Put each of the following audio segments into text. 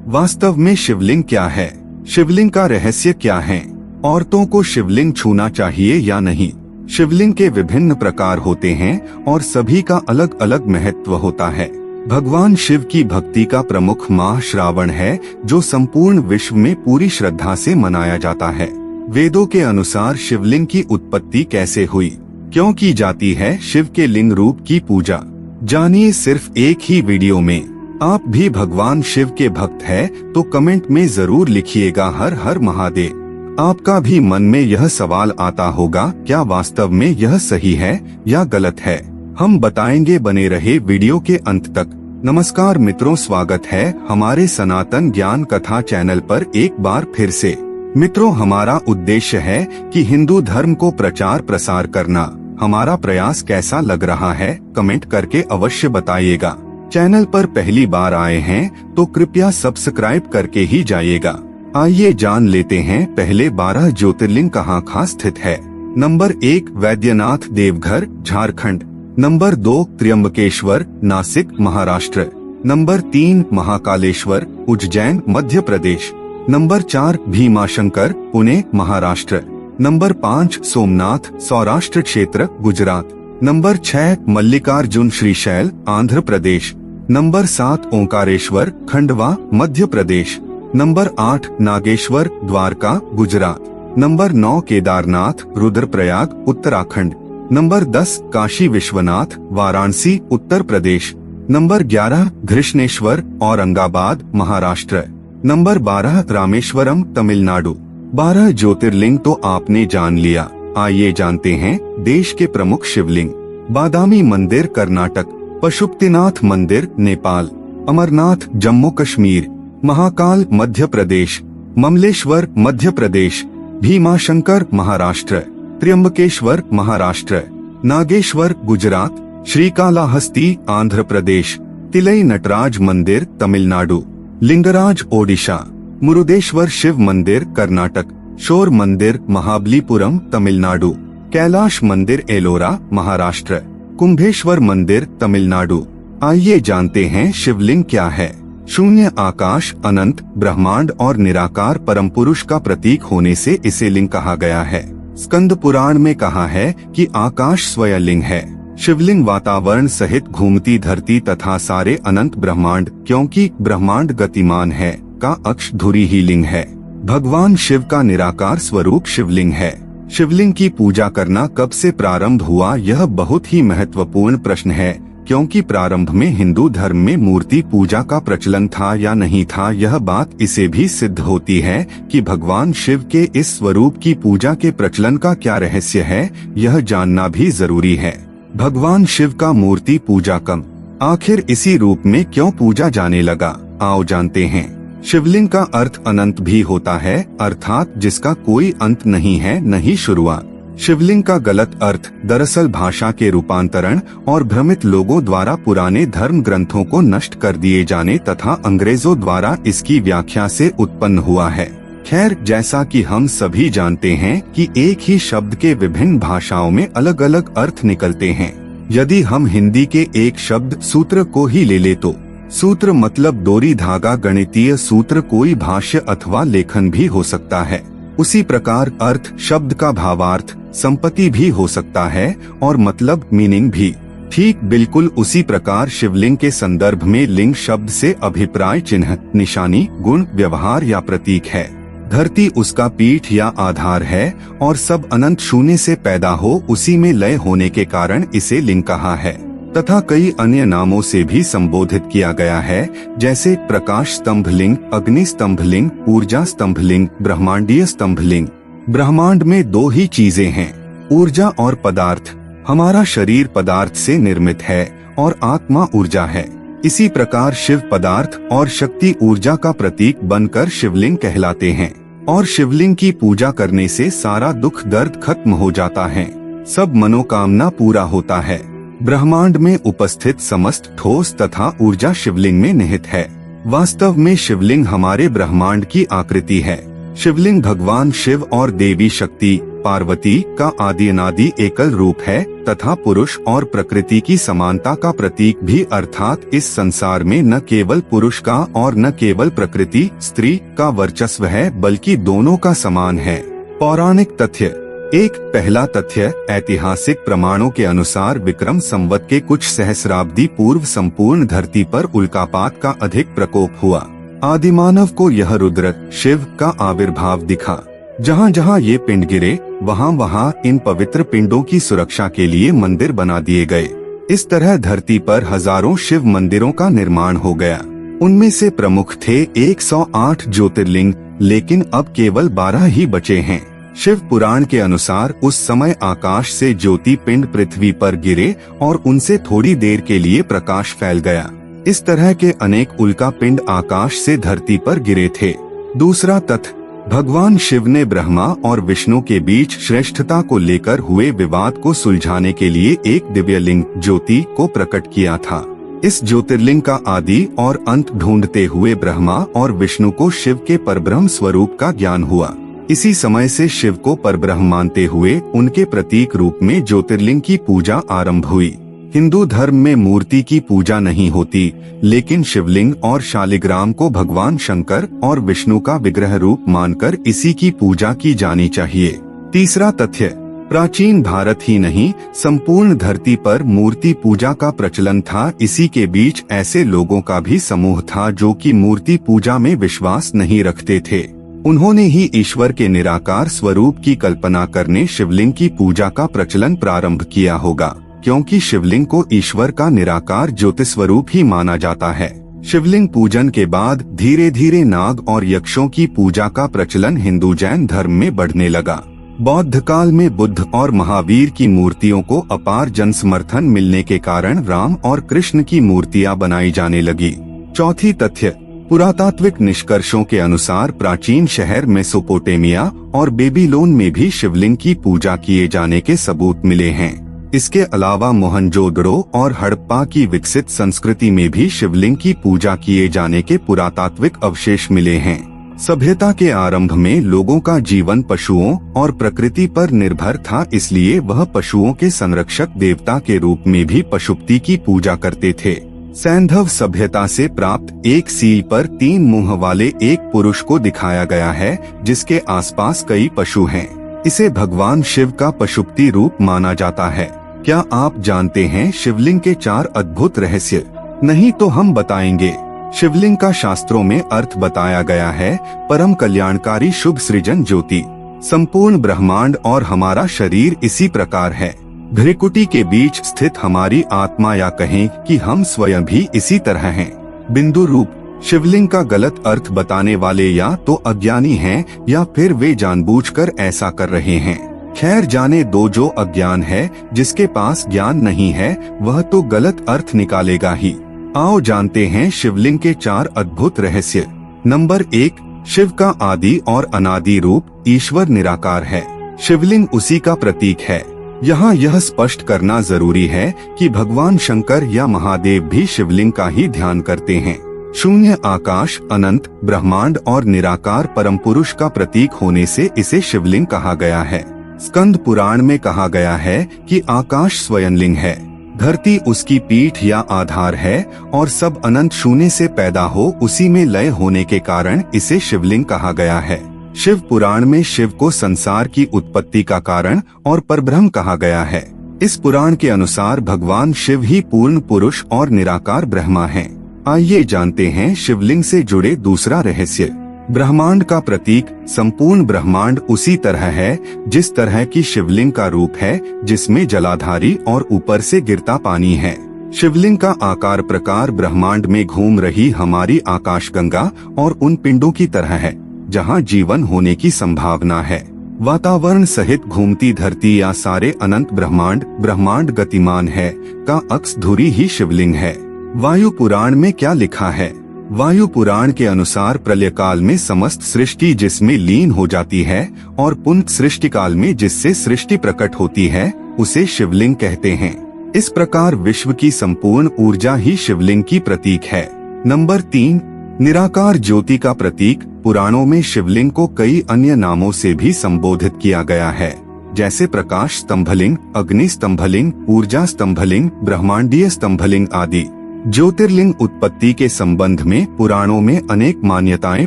वास्तव में शिवलिंग क्या है? शिवलिंग का रहस्य क्या है? औरतों को शिवलिंग छूना चाहिए या नहीं? शिवलिंग के विभिन्न प्रकार होते हैं और सभी का अलग अलग महत्व होता है। भगवान शिव की भक्ति का प्रमुख माह श्रावण है, जो संपूर्ण विश्व में पूरी श्रद्धा से मनाया जाता है। वेदों के अनुसार शिवलिंग की उत्पत्ति कैसे हुई, क्यों की जाती है शिव के लिंग रूप की पूजा, जानिए सिर्फ एक ही वीडियो में। आप भी भगवान शिव के भक्त हैं तो कमेंट में जरूर लिखिएगा हर हर महादेव। आपका भी मन में यह सवाल आता होगा, क्या वास्तव में यह सही है या गलत है? हम बताएंगे, बने रहे वीडियो के अंत तक। नमस्कार मित्रों, स्वागत है हमारे सनातन ज्ञान कथा चैनल पर एक बार फिर से। मित्रों, हमारा उद्देश्य है कि हिंदू धर्म को प्रचार प्रसार करना। हमारा प्रयास कैसा लग रहा है कमेंट करके अवश्य बताइएगा। चैनल पर पहली बार आए हैं तो कृपया सब्सक्राइब करके ही जाइएगा। आइए जान लेते हैं पहले 12 ज्योतिर्लिंग कहाँ स्थित है। Number 1 Vaidyanath Deoghar Jharkhand. Number 2 Trimbakeshwar Nashik Maharashtra. Number 3 Mahakaleshwar Ujjain Madhya Pradesh. Number 4 Bhimashankar Pune Maharashtra. Number 5 Somnath Saurashtra क्षेत्र Gujarat. Number 6 Mallikarjun Srishail Andhra Pradesh. Number 7 Omkareshwar Khandwa Madhya Pradesh. Number 8 Nageshwar Dwarka Gujarat. Number 9 Kedarnath Rudraprayag Uttarakhand. Number 10 Kashi Vishwanath Varanasi Uttar Pradesh. Number 11 Grishneshwar Aurangabad Maharashtra. Number 12 Rameswaram Tamil Nadu. 12 ज्योतिर्लिंग तो आपने जान लिया। आइए जानते हैं देश के प्रमुख शिवलिंग। बादामी मंदिर कर्नाटक, पशुपतिनाथ मंदिर नेपाल, अमरनाथ जम्मू कश्मीर, महाकाल मध्य प्रदेश, ममलेश्वर मध्य प्रदेश, भीमाशंकर महाराष्ट्र, त्र्यंबकेश्वर महाराष्ट्र, नागेश्वर गुजरात, श्रीकालाहस्ती आंध्र प्रदेश, तिलई नटराज मंदिर तमिलनाडु, लिंगराज ओडिशा, मुरुदेश्वर शिव मंदिर कर्नाटक, शोर मंदिर महाबलीपुरम तमिलनाडु, कैलाश मंदिर एलोरा महाराष्ट्र, कुंभेश्वर मंदिर तमिलनाडु। आइए जानते हैं शिवलिंग क्या है। शून्य आकाश, अनंत ब्रह्मांड और निराकार परम पुरुष का प्रतीक होने से इसे लिंग कहा गया है। स्कंद पुराण में कहा है कि आकाश स्वयं लिंग है। शिवलिंग वातावरण सहित घूमती धरती तथा सारे अनंत ब्रह्मांड, क्योंकि ब्रह्मांड गतिमान है, का अक्ष धुरी ही लिंग है। भगवान शिव का निराकार स्वरूप शिवलिंग है। शिवलिंग की पूजा करना कब से प्रारंभ हुआ, यह बहुत ही महत्वपूर्ण प्रश्न है, क्योंकि प्रारंभ में हिंदू धर्म में मूर्ति पूजा का प्रचलन था या नहीं था, यह बात इसे भी सिद्ध होती है कि भगवान शिव के इस स्वरूप की पूजा के प्रचलन का क्या रहस्य है, यह जानना भी जरूरी है। भगवान शिव का मूर्ति पूजा कम, आखिर इसी रूप में क्यों पूजा जाने लगा, आओ जानते हैं। शिवलिंग का अर्थ अनंत भी होता है, अर्थात जिसका कोई अंत नहीं है न ही शुरुआत। शिवलिंग का गलत अर्थ दरअसल भाषा के रूपांतरण और भ्रमित लोगों द्वारा पुराने धर्म ग्रंथों को नष्ट कर दिए जाने तथा अंग्रेजों द्वारा इसकी व्याख्या से उत्पन्न हुआ है। खैर, जैसा कि हम सभी जानते हैं कि एक ही शब्द के विभिन्न भाषाओं में अलग अलग अर्थ निकलते हैं। यदि हम हिंदी के एक शब्द सूत्र को ही ले ले तो सूत्र मतलब डोरी धागा, गणितीय सूत्र कोई भाष्य अथवा लेखन भी हो सकता है। उसी प्रकार अर्थ शब्द का भावार्थ संपत्ति भी हो सकता है और मतलब मीनिंग भी। ठीक बिल्कुल उसी प्रकार शिवलिंग के संदर्भ में लिंग शब्द से अभिप्राय चिन्ह, निशानी, गुण, व्यवहार या प्रतीक है। धरती उसका पीठ या आधार है और सब अनंत शून्य से पैदा हो उसी में लय होने के कारण इसे लिंग कहा है, तथा कई अन्य नामों से भी संबोधित किया गया है, जैसे प्रकाश स्तंभ लिंग, अग्नि स्तंभ लिंग, ऊर्जा स्तंभ लिंग, ब्रह्मांडीय स्तंभ लिंग। ब्रह्मांड में दो ही चीजें हैं, ऊर्जा और पदार्थ। हमारा शरीर पदार्थ से निर्मित है और आत्मा ऊर्जा है। इसी प्रकार शिव पदार्थ और शक्ति ऊर्जा का प्रतीक बनकर शिवलिंग कहलाते हैं और शिवलिंग की पूजा करने से सारा दुख दर्द खत्म हो जाता है, सब मनोकामना पूरा होता है। ब्रह्मांड में उपस्थित समस्त ठोस तथा ऊर्जा शिवलिंग में निहित है। वास्तव में शिवलिंग हमारे ब्रह्मांड की आकृति है। शिवलिंग भगवान शिव और देवी शक्ति पार्वती का आदि अनादि एकल रूप है तथा पुरुष और प्रकृति की समानता का प्रतीक भी, अर्थात इस संसार में न केवल पुरुष का और न केवल प्रकृति स्त्री का वर्चस्व है बल्कि दोनों का समान है। पौराणिक तथ्य। एक पहला तथ्य, ऐतिहासिक प्रमाणों के अनुसार विक्रम संवत के कुछ सहस्राब्दी पूर्व संपूर्ण धरती पर उल्कापात का अधिक प्रकोप हुआ। आदिमानव को यह रुद्र शिव का आविर्भाव दिखा। जहाँ जहाँ ये पिंड गिरे वहाँ वहाँ इन पवित्र पिंडों की सुरक्षा के लिए मंदिर बना दिए गए। इस तरह धरती पर हजारों शिव मंदिरों का निर्माण हो गया। उनमें से प्रमुख थे 108 ज्योतिर्लिंग, लेकिन अब केवल 12 ही बचे हैं। शिव पुराण के अनुसार उस समय आकाश से ज्योति पिंड पृथ्वी पर गिरे और उनसे थोड़ी देर के लिए प्रकाश फैल गया। इस तरह के अनेक उल्का पिंड आकाश से धरती पर गिरे थे। दूसरा तथ्य, भगवान शिव ने ब्रह्मा और विष्णु के बीच श्रेष्ठता को लेकर हुए विवाद को सुलझाने के लिए एक दिव्यलिंग ज्योति को प्रकट किया था। इस ज्योतिर्लिंग का आदि और अंत ढूंढते हुए ब्रह्मा और विष्णु को शिव के परब्रह्म स्वरूप का ज्ञान हुआ। इसी समय से शिव को परब्रह्म मानते हुए उनके प्रतीक रूप में ज्योतिर्लिंग की पूजा आरंभ हुई। हिंदू धर्म में मूर्ति की पूजा नहीं होती, लेकिन शिवलिंग और शालिग्राम को भगवान शंकर और विष्णु का विग्रह रूप मानकर इसी की पूजा की जानी चाहिए। तीसरा तथ्य, प्राचीन भारत ही नहीं संपूर्ण धरती पर मूर्ति पूजा का प्रचलन था। इसी के बीच ऐसे लोगों का भी समूह था जो कि मूर्ति पूजा में विश्वास नहीं रखते थे। उन्होंने ही ईश्वर के निराकार स्वरूप की कल्पना करने शिवलिंग की पूजा का प्रचलन प्रारंभ किया होगा, क्योंकि शिवलिंग को ईश्वर का निराकार ज्योति स्वरूप ही माना जाता है। शिवलिंग पूजन के बाद धीरे धीरे नाग और यक्षों की पूजा का प्रचलन हिंदू जैन धर्म में बढ़ने लगा। बौद्ध काल में बुद्ध और महावीर की मूर्तियों को अपार जन समर्थन मिलने के कारण राम और कृष्ण की मूर्तियां बनाई जाने लगी। चौथी तथ्य, पुरातात्विक निष्कर्षों के अनुसार प्राचीन शहर मेसोपोटामिया और बेबीलोन में भी शिवलिंग की पूजा किए जाने के सबूत मिले हैं। इसके अलावा मोहनजोदड़ो और हड़प्पा की विकसित संस्कृति में भी शिवलिंग की पूजा किए जाने के पुरातात्विक अवशेष मिले हैं। सभ्यता के आरंभ में लोगों का जीवन पशुओं और प्रकृति पर निर्भर था, इसलिए वह पशुओं के संरक्षक देवता के रूप में भी पशुपति की पूजा करते थे। सैंधव सभ्यता से प्राप्त एक सील पर 3 मुंह वाले एक पुरुष को दिखाया गया है, जिसके आसपास कई पशु हैं। इसे भगवान शिव का पशुपति रूप माना जाता है। क्या आप जानते हैं शिवलिंग के 4 अद्भुत रहस्य? नहीं तो हम बताएंगे। शिवलिंग का शास्त्रों में अर्थ बताया गया है, परम कल्याणकारी शुभ सृजन ज्योति। संपूर्ण ब्रह्मांड और हमारा शरीर इसी प्रकार है। भ्रिकुटी के बीच स्थित हमारी आत्मा, या कहें कि हम स्वयं भी इसी तरह हैं। बिंदु रूप शिवलिंग का गलत अर्थ बताने वाले या तो अज्ञानी हैं या फिर वे जानबूझकर ऐसा कर रहे हैं। खैर जाने दो, जो अज्ञान है, जिसके पास ज्ञान नहीं है, वह तो गलत अर्थ निकालेगा ही। आओ जानते हैं शिवलिंग के 4 अद्भुत रहस्य। नंबर 1, शिव का आदि और अनादि रूप ईश्वर निराकार है। शिवलिंग उसी का प्रतीक है। यहाँ यह स्पष्ट करना जरूरी है कि भगवान शंकर या महादेव भी शिवलिंग का ही ध्यान करते हैं। शून्य आकाश, अनंत ब्रह्मांड और निराकार परम पुरुष का प्रतीक होने से इसे शिवलिंग कहा गया है। स्कंद पुराण में कहा गया है कि आकाश स्वयंलिंग है, धरती उसकी पीठ या आधार है और सब अनंत शून्य से पैदा हो उसी में लय होने के कारण इसे शिवलिंग कहा गया है। शिव पुराण में शिव को संसार की उत्पत्ति का कारण और परब्रह्म कहा गया है। इस पुराण के अनुसार भगवान शिव ही पूर्ण पुरुष और निराकार ब्रह्मा हैं। आइए जानते हैं शिवलिंग से जुड़े दूसरा रहस्य। ब्रह्मांड का प्रतीक संपूर्ण ब्रह्मांड उसी तरह है जिस तरह की शिवलिंग का रूप है, जिसमें जलाधारी और ऊपर से गिरता पानी है। शिवलिंग का आकार प्रकार ब्रह्मांड में घूम रही हमारी आकाशगंगा और उन पिंडों की तरह है जहाँ जीवन होने की संभावना है। वातावरण सहित घूमती धरती या सारे अनंत ब्रह्मांड गतिमान है का अक्स धुरी ही शिवलिंग है। वायु पुराण में क्या लिखा है? वायु पुराण के अनुसार प्रलय काल में समस्त सृष्टि जिसमें लीन हो जाती है और पुनः सृष्टि काल में जिससे सृष्टि प्रकट होती है उसे शिवलिंग कहते हैं। इस प्रकार विश्व की संपूर्ण ऊर्जा ही शिवलिंग की प्रतीक है। नंबर 3, निराकार ज्योति का प्रतीक। पुराणों में शिवलिंग को कई अन्य नामों से भी संबोधित किया गया है, जैसे प्रकाश स्तंभलिंग, अग्नि स्तंभलिंग, ऊर्जा स्तंभलिंग, ब्रह्मांडीय स्तंभलिंग आदि। ज्योतिर्लिंग उत्पत्ति के संबंध में पुराणों में अनेक मान्यताएं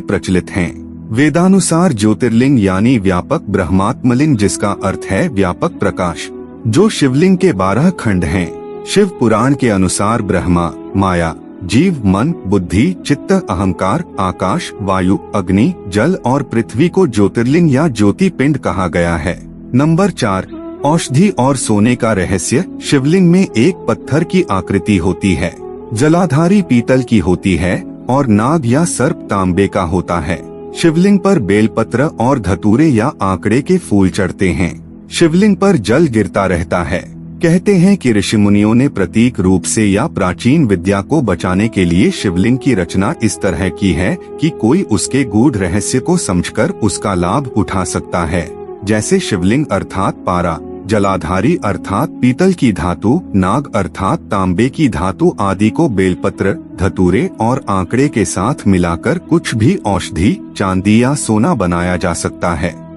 प्रचलित हैं। वेदानुसार ज्योतिर्लिंग यानी व्यापक ब्रह्मात्मलिंग, जिसका अर्थ है व्यापक प्रकाश, जो शिवलिंग के 12 खंड हैं। शिव पुराण के अनुसार ब्रह्मा, माया, जीव, मन, बुद्धि, चित्त, अहंकार, आकाश, वायु, अग्नि, जल और पृथ्वी को ज्योतिर्लिंग या ज्योति पिंड कहा गया है। नंबर 4, औषधि और सोने का रहस्य। शिवलिंग में एक पत्थर की आकृति होती है, जलाधारी पीतल की होती है और नाग या सर्प तांबे का होता है। शिवलिंग पर बेलपत्र और धतूरे या आंकड़े के फूल चढ़ते हैं। शिवलिंग पर जल गिरता रहता है। कहते हैं कि ऋषि मुनियों ने प्रतीक रूप से या प्राचीन विद्या को बचाने के लिए शिवलिंग की रचना इस तरह की है कि कोई उसके गूढ़ रहस्य को समझकर उसका लाभ उठा सकता है। जैसे शिवलिंग अर्थात पारा, जलाधारी अर्थात पीतल की धातु, नाग अर्थात तांबे की धातु आदि को बेलपत्र, धतूरे और आंकड़े के साथ मिलाकर कुछ भी औषधि, चांदी या सोना बनाया जा सकता है।